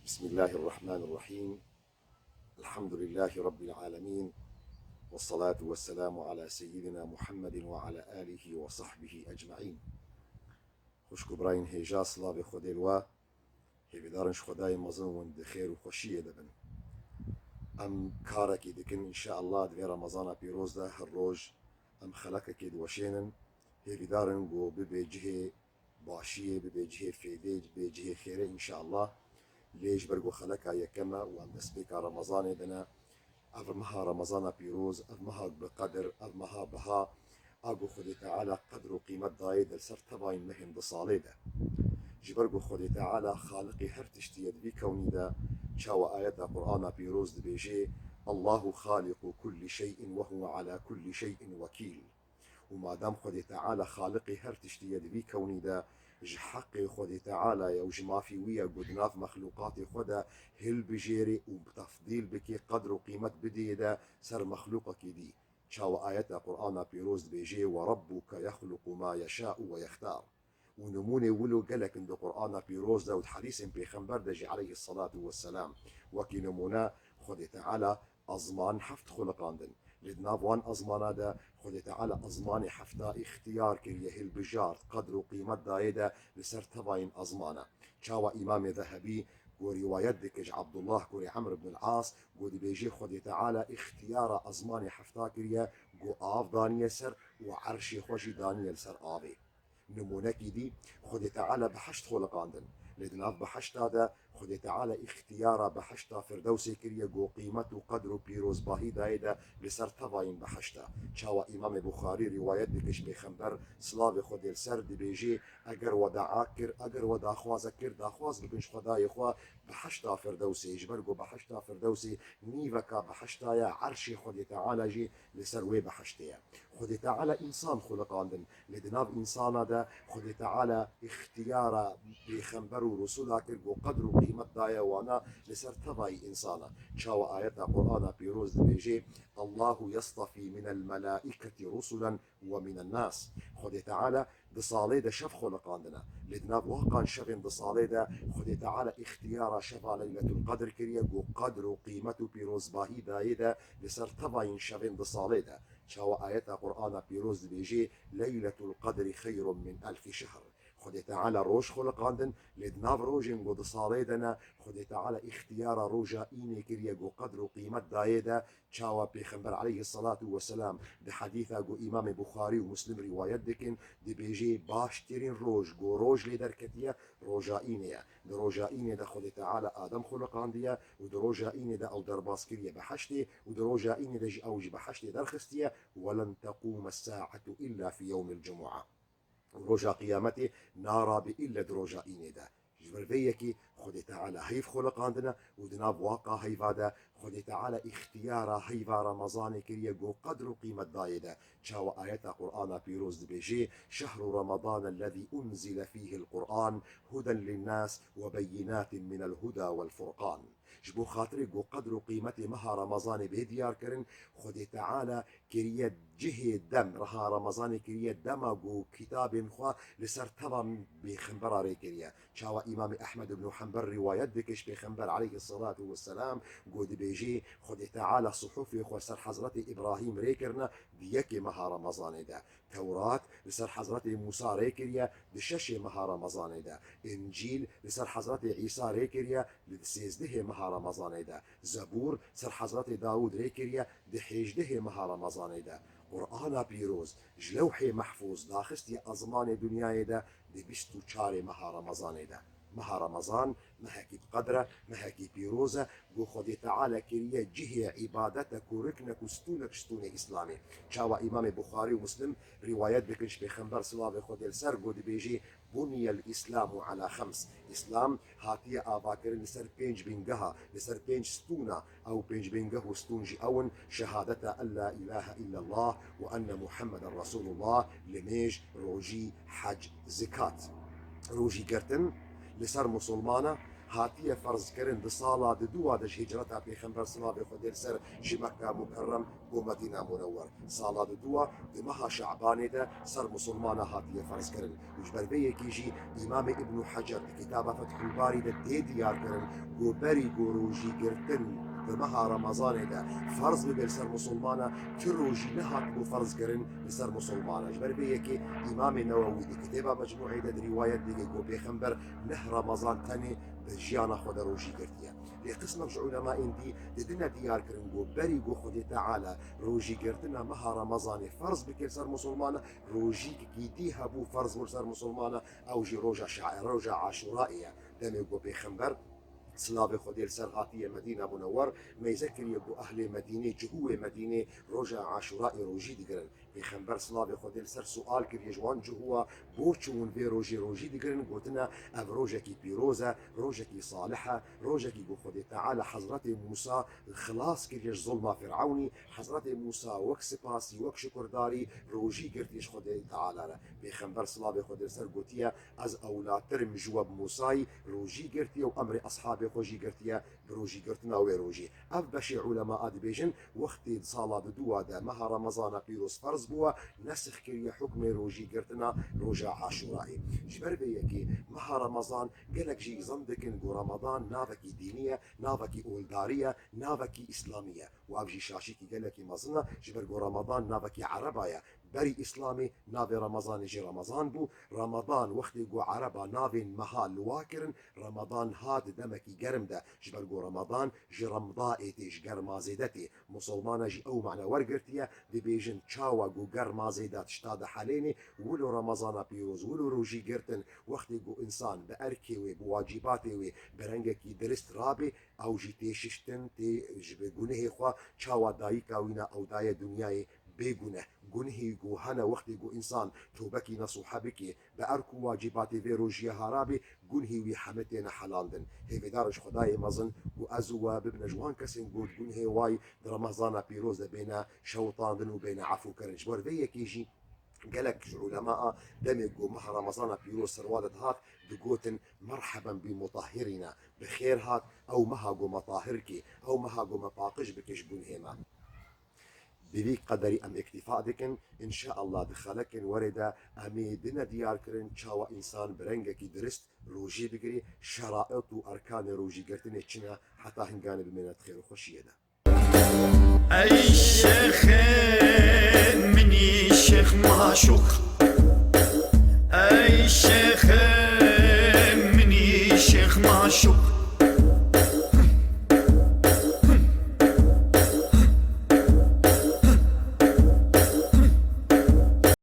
بسم الله الرحمن الرحيم. الحمد لله رب العالمين، والصلاة والسلام على سيدنا محمد وعلى آله وصحبه أجمعين. خوشكو براين هيجا صلاة خودي الوا هيفيدارنش خداي مزن وند خير وخوشية دبن أم كاركي دكن إن شاء الله دفي رمضان بيروز ده هالروج أم خلقكي دوشينن هيفيدارن جو ببيجه باشية ببيجه فيديج ببيجه خير إن شاء الله. ليش برجو خلقها يكما وأم نسبك رمضان دنا أفمها رمضان بيروز أفمها بقدر أفمها بها أقو خدي تعالى قدر وقيمة ضايد السر تباين مهم بصاليدة جبرقو خدي تعالى خالقي هرتشتي يد كوني دا شاو آيات القرآن بيروز بيجي الله خالق كل شيء وهو على كل شيء وكيل. وما دام خدي تعالى خالقي هرتشتي يد كوني دا حقي خدي تعالى يوج ما في ويا قدناف مخلوقاتي خدا هل بجيري وبتفضيل بكي قدر وقيمة بدي دا سر مخلوقك دي شاو آيات القرآن بيروز بيجي وربك يخلق ما يشاء ويختار. ونموني ولو قالك ان القرآن بيروز دا والحديث بيخنبر دجي عليه الصلاة والسلام وكي نمونا خدي تعالى أزمان حفت خلقاندن لدنافوان أزمانا دا خدي تعالى أزماني حفتا اختيار كريه البجار قدر وقيمة دايدا لسر تباين أزمانا شاوى إمام ذهبي وروايات دكج عبد الله كوري عمرو بن العاص قودي بيجي خدي تعالى اختيار أزماني حفتا كريه قو آف دانية سر وعرشي خوشي دانية سر آفي نمونكي دي خدي تعالى بحشت خلقاندن لدناف بحشت هذا خدي تعالى اختيار بحشتا فردوسي كريا جو قيمته قدر بيروز باهي دايدا بسر تباين بحشتا شاوى إمام بخاري روايات بكش بخنبر سلاف خدي السر دي بيجي اگر ودعاكر اگر وداخوازكر داخواز بكنش خداي خوا بحشتا فردوسي يجبرقو بحشتا فردوسي نيفكا بحشتا يا عرشي خدي تعالى جي لسر وي بحشتيا خدي تعالى إنسان خلقاندن لدناف إنسان هذا خدي تعالى اختيار بخنبر ورسولا كرقو قدر وقيمة دايا وانا لسر تباي إنسانا شاو آيات القرآن بيروز بيجي الله يصطفي من الملائكة رسلا ومن الناس خدي تعالى دصالي دا شف خلقاندنا لدناف واقعا شفين دصالي دا خدي تعالى اختيار شفا ليلة القدر كريقو قدر وقيمة بيروز باهي دايدا لسر تباي شفين دصالي دا شاو آيات القرآن بيروز بيجي ليلة القدر خير من 1000 شهر خدي تعالى روش خلقاندن لدناف روجين قد صاليدنا خدي تعالى اختيار روجا إيني كريا قدر وقيمة دايدا شاوا بيخنبر عليه الصلاة والسلام دي حديثة قو إمام بخاري ومسلم روايات دكن دي بيجي باشترين روج قو روج لدركتيا روجا إينيا دي روجا إيني دا خدي تعالى آدم خلقانديا ودي روجا إيني دا الدرباس كريا بحشتي ودي روجا إيني دا جي أوجي بحشتي درخستيا ولن تقوم الساعة إلا في يوم الجمعة روجا قيامتي نارا بإلا دروجا إينيدا جبرفيكي خدي تعالى هيف خلق عندنا ودناب واقع هيفادا خدي تعالى اختيارا هيفا رمضان كريا جو قدر قيمة دايدا شاو آيات القرآن بيروز بيجي شهر رمضان الذي أنزل فيه القرآن هدى للناس وبينات من الهدى والفرقان جبو خاطري جو قدر قيمة مها رمضان بهديار كرن خدي تعالى كريا جهه دم رها رمضان كريا دم جو كتاب خوا لسر طبعا بخنبر كريا شاو إمام أحمد بن حنبل روايات بكش بخنبر عليه الصلاة والسلام قود بيجي خدي تعالى صحف خو سر حضرة إبراهيم ريكرنا ديكي مها رمضان دا توراة لسر حضرة موسى ريكريا دششي مها رمضان دا إنجيل لسر حضرة عيسى ريكريا لسيزده مها رمضان دا زبور سر حضرة داود ريكريا دحيجده مها رمضان دا قرآن بيروز جلوحي محفوظ داخستي أزمان دنياي دا دي بشتو چاري مها رمضان دا مها رمضان مهكي بقدره مهكي بيروزه قو خدي تعالى كريا جهة عبادتك وركنك وستونك شتون إسلامي شاوى إمام بخاري ومسلم روايات بكنش بخنبر صلاة خدي السر قو دي بيجي بني الإسلام على 5 إسلام هاتية آباكر لسر بينج بينجها لسر بينج ستونا أو بينج بينجه ستونجي أون شهادة أن لا إله إلا الله وأن محمد رسول الله لميج روجي حج زكاة روجي قرتن لسر مسلمانة هاتیه فرض کردن د سالا د دوا د هجرتا پیغمبر سلاوی خود سر جی مکه مکرم بو مدینه منور سالا د دوا د مها شعبان ده سر مسلمان هاتیه فرض کردن وجبر به کیجی امام ابن حجر کتاب فتح الباری ده دیار کردن گو بری گروجی گرتن بمها رمضان ده فرض ببر سر مسلمانه تروجي نهات بو فرض كرن لسر مسلمانه جبر بيكي امام النووي دي كتابه مجموعه ده روايات دي جو بيخنبر نه رمضان تاني بجيانا خود روجي كرتيا لقسم علماء اندي دنا ديار كرن جو بري جو خدي تعالى روجي كرتنا مها رمضان فرض بكل سر مسلمانه روجي كيديها بو فرض سر مسلمانه او جي روجا شعائر روجا عاشورائيه دمي جو بيخنبر سلاف خوديل سرغاتية مدينة منور ما يذكر يبو أهل مدينة جهوة مدينة رجع عاشوراء روجي دقرن بيخنبر سلاف خوديل سر سؤال كر يجوان جهوة بوچون في روجي دقرن قوتنا أف روجكي بيروزة روجكي صالحة روجكي قو خودي تعالى حضرت موسى خلاص كر يج ظلمة فرعوني حضرت موسى وك سباسي وك شكرداري روجي كرتيش خودي تعالى بيخنبر سلاف خوديل سر قوتيا از أولاد ترم جواب موسى روجي كرتي وأمر أصحابه خوشی گرتیا بروجی گرتنا و روجی اف بشی علماء دبیجن وقتی سالا دوا ده مها رمضان پیروز فرض بوا نسخ کری حکم روجی گرتنا روجا عاشورائی جبر بیکی مها رمضان گلک جی زندکن گو رمضان ناوکی دینیه ناوکی اولداریه ناوکی اسلامیه و اف جی شاشی کی گلکی مزنه جبر گو رمضان ناوکی عربایه بري إسلامي نافي رمضان جي رمضان بو رمضان وقت جو عربا نافي محل واكرن رمضان هاد دمكي جرم ده جبر جو رمضان جي رمضائي تيج جرما زيدتي مسلمان جي أو معنى ورقرتيا دي بيجن تشاوا جو جرما زيدات اشتاد حاليني ولو رمضان بيروز ولو روجي جرتن وقت جو إنسان بأركي بواجباتي برنجكي درست رابي أو جي تيششتن تي جبه خوا تشاوا دايكا وينا أو دايا دنياي بيجونه گنهی گو هنه وقتی گو انسان توبکی نصوحه بکی به ارکو واجباتی وی روژیه هارابی گنهی وی حمتین حلاندن هیوی دارش خدای مزن و ازوا ببن جوان کسین گود گنهی وای در رمضان پیروز ده بین شوطاندن و بین عفو کرنج بور وی یکیجی قالك علماء دمجوا مع رمضان بيروز سروالد هات دقوتن مرحبا بمطهرنا بخير هات او مهاجو مطاهركي او مهاجو مطاقش بكش بنهما بذيك قدري ام اكتفاء دكن ان شاء الله دخلكن ورده امي دنا ديار كرن شاوا انسان برنجكي درست روجي بقري شرائط واركان روجي قرتني تشنا حتى هنقان بمنات خير وخشيه ده اي شيخ مني شيخ معشوق اي شيخ مني شيخ معشوق